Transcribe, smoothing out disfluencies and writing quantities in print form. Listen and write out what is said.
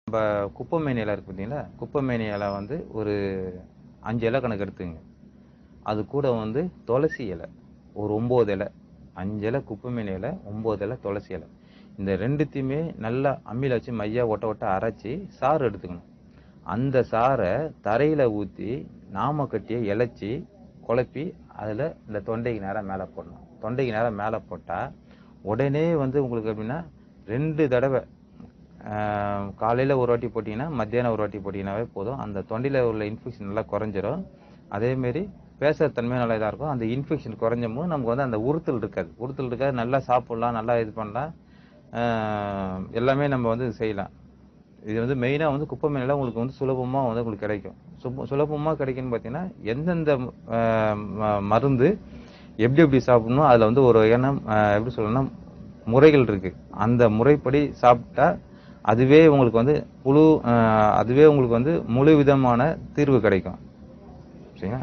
நம்ம குப்பைமேனி இலை இருக்கு பார்த்தீங்களா? குப்பைமேனி இலை வந்து ஒரு 5 இலை கணக்கு எடுத்துங்க. அது கூட வந்து துளசி இலை ஒரு 9 இலை. 5 இலை குப்பைமேனி இலை, 9 இலை துளசி இலை. இந்த ரெண்டுத்தையுமே நல்லா அம்மியில வச்சு மையா ஒட்ட ஒட்ட அரைச்சி சாறு எடுத்துக்கணும். அந்த சாறை தரையில ஊற்றி நாம கட்டியை இழைச்சி குழப்பி அதில் இந்த தொண்டைக்கு நேரம் மேலே போடணும். தொண்டைக்கு நேரம் மேலே போட்டால் உடனே வந்து உங்களுக்கு எப்படின்னா 2 தடவை காலையில் ஒரு வாட்டி போட்டிங்கன்னா மத்தியானம் ஒரு வாட்டி போட்டிங்கன்னாவே போதும். அந்த தொண்டையில் உள்ள இன்ஃபெக்ஷன் நல்லா குறைஞ்சிரும். அதேமாரி பேசுகிற தன்மை நல்லா இதாக இருக்கும். அந்த இன்ஃபெக்ஷன் குறைஞ்சமும் நமக்கு வந்து அந்த உறுத்தல் இருக்காது. நல்லா சாப்பிட்லாம், நல்லா இது பண்ணலாம், எல்லாமே நம்ம வந்து செய்யலாம். இது வந்து மெயினாக வந்து குப்பைமேனியில் உங்களுக்கு வந்து சுலபமாக வந்து உங்களுக்கு கிடைக்கும். சுலபமாக கிடைக்குன்னு பார்த்தீங்கன்னா எந்தெந்த மருந்து எப்படி சாப்பிடணும் அதில் வந்து ஒரு வகையான எப்படி சொல்லணும்னா முறைகள் இருக்கு. அந்த முறைப்படி சாப்பிட்டா அதுவே உங்களுக்கு வந்து முழு விதமான தீர்வு கிடைக்கும். சரிங்களா?